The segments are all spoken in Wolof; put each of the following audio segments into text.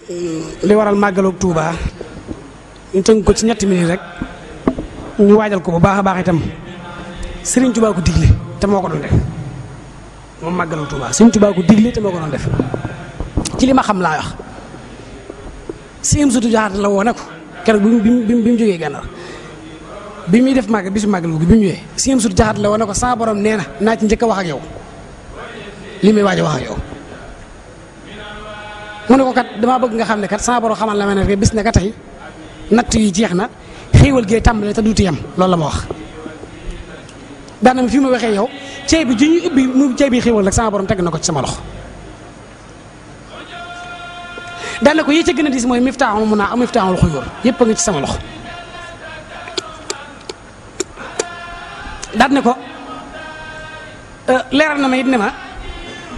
li waral màggalu Touba ñu tënk ko ci ñetti minutes rek ñu waajal ko bu baax a baax itam Serigne Touba ko digle te moo ko doon def moom màggalu Touba Serigne Touba ko digle te moo ko doon def ci li ma xam laa wax si am sutu jaxaat la woo ne ko keroog bi mu jógee Gànnaar bi muy def màgg bisu màggal bi mu ñëwee si am sutu jaxaat la woo ne ko sa borom nee na naa ci njëkk a wax ak yow li muy waaj a wax ak yow. mu ne ko kat damaa bëgg nga xam ne kat sama borom xamal la ma ne bis ne ka tey natt yi jeex na xéewal gee tàmbale te duuti yam loolu la ma wax. daanaka fi ma waxee yow ceeb bi ji ñu ubbi mu ceeb bi xéewal rek sama borom teg na ko ci sama loxo. daanaka ko yi ca gën a diis mooy miftaaxul mun naa am miftaaxul xuyóor yëpp a ngi ci sama loxo. daal ne ko leeral na ma it ne ma.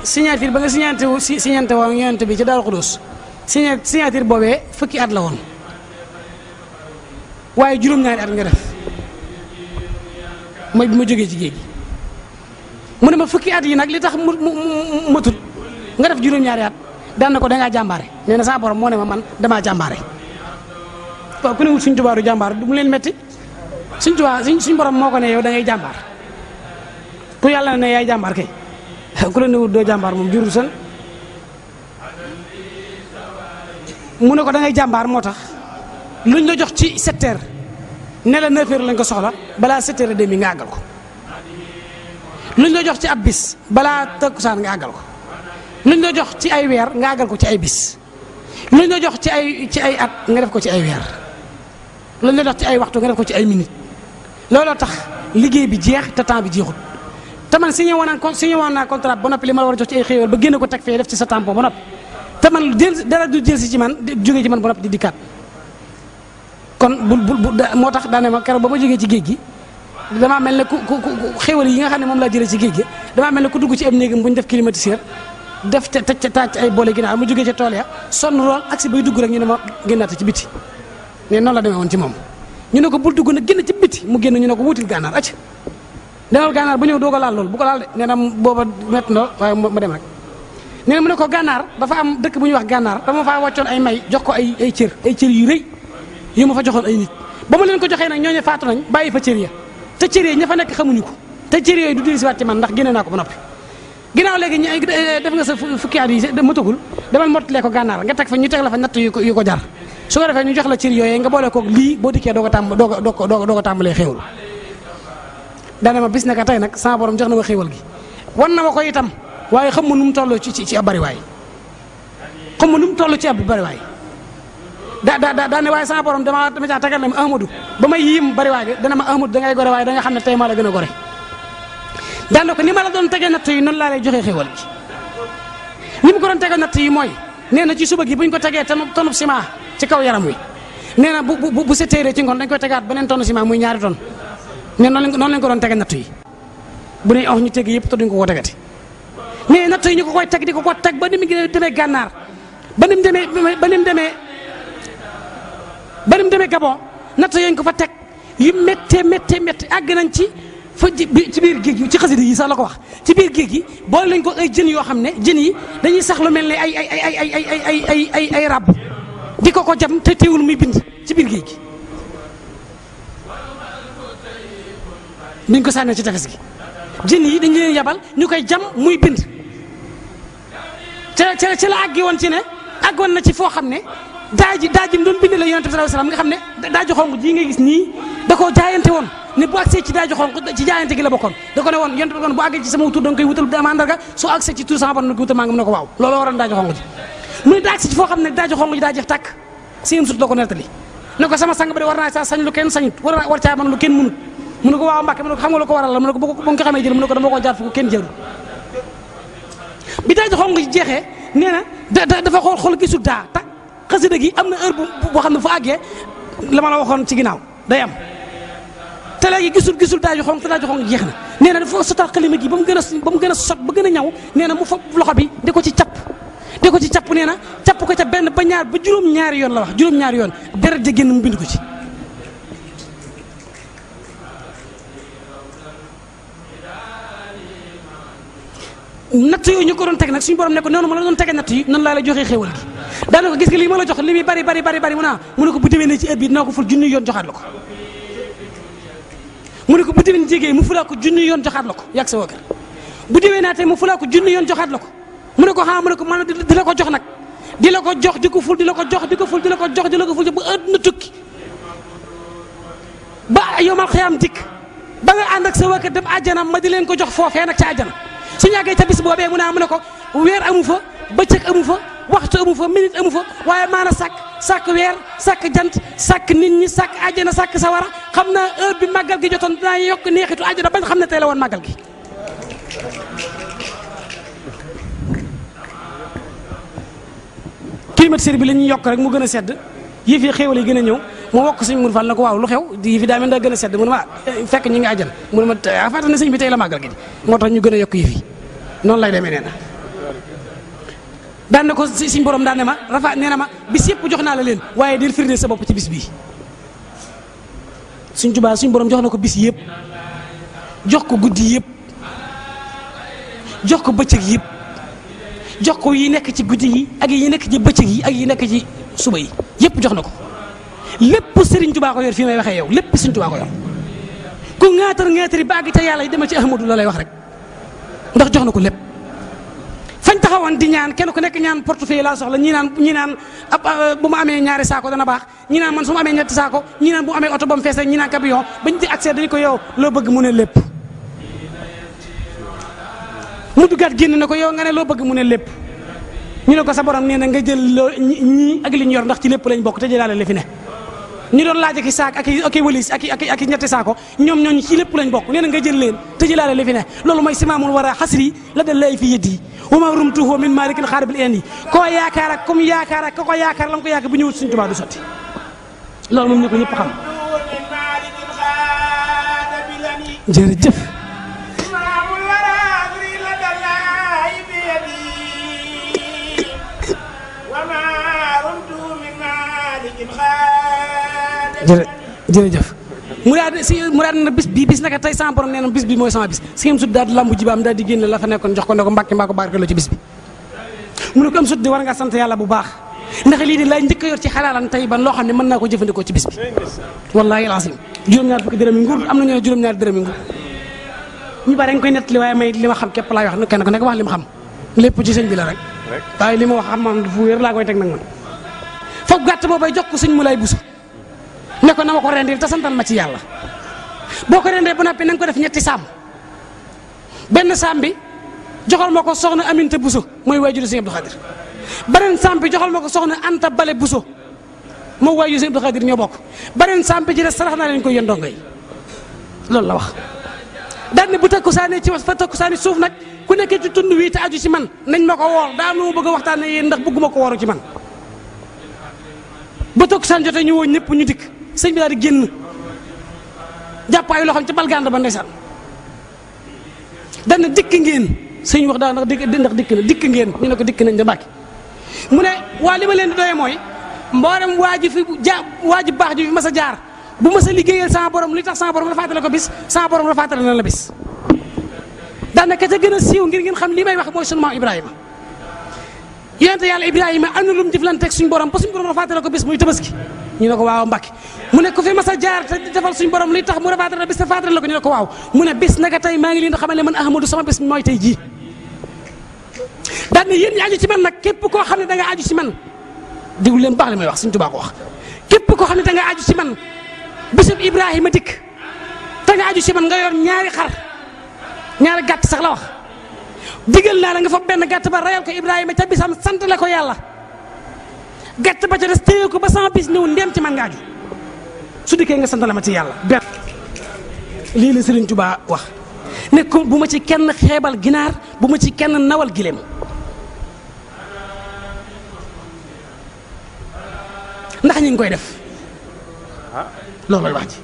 signature ba nga signante woon yonent bi ci Daaru Xudoos signature boobee fukki at la woon waaye juróom-ñaari at nga def mooy bi ma jógee ci géej gi mu ne ma fukki at yi nag li tax mu matut nga def juróom-ñaari at daan na ko dangaa jàmbaare nee na sama borom moo ne ma man damaa jàmbaare waaw ku ne wut suñ Tuubaa du jàmbaar du mu leen metti suñ Tuubaa suñ borom moo ko ne yow da ngay jàmbaar ku yàlla ne yaay jàmbaar kay ku la ne wut doo jàmbaar moom jurul san mu ne ko da ngay jàmbaar moo tax luñ la jox ci 7 heures ne la 9 heures lañ ko soxla balaa 7 heures et demi nga àggal ko luñ la jox ci ab bis balaa takkusaan nga àggal ko luñ la jox ci ay weer nga àggal ko ci ay bis luñ la jox ci ay at nga def ko ci ay weer luñ la jox ci ay waxtu nga def ko ci ay minutes looloo tax liggéey bi jeex te temps bi jeexut. te man signé woon naa contrat ba noppi li ma la war a jox ci ay xéewal ba génne ko teg fee def ci sa tampon ba noppi te man dara du jël si ci man jógee ci man ba noppi di dikkaat kon moo tax daane ma keroog ba ma jógee ci géej gi damaa mel ne ku xéewal yi nga xam ne moom laa jëlee ci géej gi damaa mel ne ku dugg ci ab néegam bu ñu def climatiseur def ca tàcc ay boole ginnaaw mu jógee ca tool ya sonn lool ak si bay dugg rek ñu ne ma génnaat ci biti ne noonu la demee woon ci moom ñu ne ko bul dugg nag génn ci biti mu génn ñu ne ko wutil gànnaar acc demal gànnaar bu ñëw doog a laal loolu bu ko laal de nee na booba métti na waaye ma dem rek nee na mu ne ko gànnaar dafa am dëkk bu ñuy wax gànnaar dama faa wàccoon ay may jox ko ay cër yu rëy yu ma fa joxoon ay nit ba ma leen ko joxee nag ñooñu faatu nañ bàyyi fa cër ya te cër ya ña fa nekk xamuñu ko te cër yooyu du dil si waat ci man ndax génne naa ko ba noppi ginnaaw léegi def nga sa fukki at yi matagul demal mottalee ko gànnaar nga teg fa ñu teg la fa natt yu ko jar su ko defee ñu jox la cër yooyu nga boole koog lii boo dikkee doo ko tàmbalee xéewul daane ma bis naka tey nag sama borom jox na ma xéewal gi wan na ma ko itam waaye xam ma nu mu toll ci ab bariwaay xam ma nu mu toll ci ab bariwaay daane waaye sama borom dama caa tagal ne ma Ahmadou ba may yim bariwaay gi dana ma Ahmadou da ngay gore waaye da nga xam ne tey maa la gën a gore daane ko ni ma la doon tegee natt yi noonu laa lay joxee xéewal gi ni mu ko doon tegee natt yi mooy nee na ci suba gi buñ ko tegee tonub ciment ci kaw yaram wi nee na bu seteeree ci ngoon dañ koy tegaat beneen tonne ciment muy 2 tonnes ne noonu lañ ko doon tege natt yi bu ne ñu teg yëpp te duñ ko tegati mais natt yi ñu ko koy teg di ko teg ba ni mu demee gànnaar ba ni mu demee Gabon natt yooyu ko fa teg yu méttee àgg nañ ci fa ci biir géej gi ci xasida yi sax la ko wax ci biir géej gi boole lañ ko ay jën yoo xam ne jën yi dañuy sax lu mel ne ay rab di ko jam te teewul muy bind ci biir géej gi biñ ko sànnee ci tefes gi jën yi dañu leen yabal ñu koy jam muy bind ca la àggi woon ci ne àggoon na ci foo xam ne daaji mu doon bind la yonent bi sallallahu alayhi wasallam nga xam ne daaju xonq ji ngay gis nii da koo jaayante woon ne bu agsee ci daaju xonq ci jaayante gi la bokkoon da ko ne woon yonent bi kon bu àggee ci sama tur da nga koy wutal mandarga soo agsee ci tur sama borom na ko wutal maa ngi mu ne ko waaw loolu waroon daaju xonq ji mu ne daa agsi ci foo xam ne daaju xonq ji daa jeex tàkk seen sut la ko nettali ne ko sama sang ba de war naa sa sañ lu kenn sañut war caa mën lu kenn mënut mu ne ko waaw Mbàkke mu ne ko xam nga lu ko waral la mu ne ko bu nga ko xamee jël mu ne ko dama ko jaar fu ko kenn jëru bi daaju xonq ji jeexee nee na dafa xool gisul daa ta xasida gi am na heure boo xam ne fu àggee la ma la waxoon ci ginnaaw day am te léegi gisul daaju xonq te daaju xonq jeex na nee na dafa sotal xalima gi ba mu gën a sot ba gën a ñaw nee na mu fa loxo bi di ko ci capp nee na capp ko ca benn ba ñaar ba juróom-ñaari yoon la wax juróom-ñaari yoon deret ja génn mu bind ko ci natt yooyu ñu ko doon teg nag suñu borom ne ko noonu ma la doon tege natt yi noonu laa la joxee xéewal gi daana ko gis nga lii ma la jox li muy bari mu naa mu ne ko bu déwénee ci heure bi dinaa ko ful junni yoon joxaat la ko mu ne ko bu déwén jégee mu fulaa ko junni yoon joxaat la ko yàgg sa waa kër bu déwénaatee mu fulaa ko junni yoon joxaat la ko mu ne ko mu ne ko man di la ko jox nag di la ko jox di ko ful di la ko jox di ko ful di la ko jox di la ko ful ba àdduna tukki ba yomal xiyaam dikk ba nga ànd ak sa waa kër dem àjjana ma di leen ko jox foofee nag ca àjjana su ñàggee ca bis boobee mu ne ko weer amu fa bëccëg amu fa waxtu amu fa minute amu fa waaye maana sàkk weer sàkk jant sàkk nit ñi sàkk àjjana sàkk sawara xam naa heure bi màggal gi jotoon dinaa yokk neexitu àjjana bañ xam ne tey la woon màggal gi climatiseur bi la ñuy yokk rek mu gën a sedd yëf yi xéewal yi gën a ñëw moo wokk sëñ Mourou Fall na ko waaw lu xew yëf yi daa mel daa gën a sedd mu ne ma fekk ñi ngi àjjana mu ne ma fàttali ne sëñ bi tey la màggal gi moo tax ñu gën a yokk yëf yi noonu lay demee nee na daan na ko suñ borom daan ne ma rafa nee na ma bis yëpp jox naa la leen waaye del firndeel sa bopp ci bis bii suñ Tuubaa suñ borom jox na ko bis yëpp jox ko guddi yëpp jox ko bëccëg yëpp jox ko yi nekk ci guddi yi ak yi nekk ci bëccëg yi ak yi nekk ci suba yi yëpp jox na ko lépp Sëriñ Tuubaa ko yor fii may waxee yow lépp Sëriñ Tuubaa ko yor ku ŋaatari ba àgg ca yàlla yi demal ci Ahmadu la lay wax rek ndax jox na ko lépp fañ taxawoon di ñaan kenn ku nekk ñaan portefeuille laa soxla ñi naan bu ma amee ñaari saako dana baax ñi naan man su ma amee ñetti saako ñi naan bu ma amee oto ba mu fees ñi naan camion bañ di accès dañu ko yow loo bëgg mu ne lépp mu duggaat génn na ko yow nga ne loo bëgg mu ne lépp ñu ne ko sa borom nee na nga jël loo ñii ak li ñu yor ndax ci lépp lañ bokk te jëlaale la fi ne ñu doon laaj ak saak ak walis ak ñetti saako ñooñu ci lépp lañ bokk nee na nga jël leen te jëlaale la fi ne loolu mooy simaamul war a xasri la da lay fi yëddi wa ma rumtuhu min malikin xaaribil een yi koo yaakaar ak comme yaakaar ak ko yaakaar la nga ko yaakaar bu ñëwut Sëriñ Tuubaa du sotti loolu moom ñu ko ñëpp xam jërëjëf jërëjëf mu daal na bis naka tey sama borom nee na bis bi mooy sama bis si ngeen sut daal di lambu jibaam daal di génne la fa nekkoon jox ko ne ko mbàkke mbaa ko barkeloo ci bis bi mu ne ko am sut di war nga sant yàlla bu baax ndax lii di laay njëkk a yor ci xalaalan tey ban loo xam ne mën naa ko jëfandikoo ci bis bi wallaahi alazim juróom-ñaar fukki dërëm yi nguur am na ñu ne juróom-ñaar dërëm yi nguur ñu bari nga koy nettali waaye may li ma xam képp laay wax kenn ku nekk wax li ma xam lépp ci sëñ bi la rek waaye li ma wax xam man fu wér laa koy teg nag man foog gàtt boobay jox ko sëñ mu lay busu ne ko na ma ko rendil te santal ma ci yàlla boo ko rendee ba noppi na nga ko def ñetti saam benn saam bi joxal ma ko soxna Aminta Buso mooy waajuru Sëñ Abdou Khadir beneen saam bi joxal ma ko soxna Anta Bale Buso moo waajuru Sëñ Abdou Khadir ñoo bokk beneen saam bi ci des sarax naa leen koy yéen ndongo yi loolu la wax daal ne bu takkusaane ci fa takkusaane suuf nag ku nekkee ci tund wi te aju ci man nañ ma ko woor daa ma bëgg a waxtaane yéen ndax bëgguma ko wooru ci man ba takkusaan jotee ñu woo ñëpp ñu dikk sëñ bi daal di génn jàpp ay loxoom ci balgand ba ndeysaan dana dikk ngeen sëñ wax daal ndax dikk ngeen ñu ne ko dikk nañ da Mbàkke mu ne waa li ma leen di doyee mooy mboolem waa ji baax ji fi mas a jaar bu mas a liggéeyal sama borom li tax sama borom rafaatale ko bis sama borom rafaatale na la bis daanaka ca gën a siiw ngir ngeen xam li may wax mooy sunu maam Ibrahima yonente yàlla Ibrahima am na lu mu jëflanteeg suñu borom ba suñu borom rafaatale ko bis muy tabaski ñu ne ko waaw Mbàkke mu ne ko fi mas a jaar te defal suñu borom li tax mu rafaatale bis te faatale la ko ñu ne ko waaw mu ne bis naka tey maa ngi leen di xamal ne man Ahmadou sama bis mooy tey jii daan ne yéen ñi aju ci man nag képp koo xam ne da nga aju ci man déglu leen baax li may wax Sëñ Tuubaa ko wax képp koo xam ne da nga aju ci man bisub Ibrahima dikk te nga aju ci man nga yor ñaari gàtt sax la wax digal naa la nga fa benn gàtt ba rayal ko Ibrahima ca bisam sant la ko yàlla gàtt ba ca des téye ko ba sama bis ñëw ndem ci man nga aju su dikkee nga sant la ma ci yàlla benn lii la Sëriñ Tuubaa wax ne ko bu ma ci kenn xeebal ginaar bu ma ci kenn nawal gileem ndax ñi ngi koy def loolu lay wax ji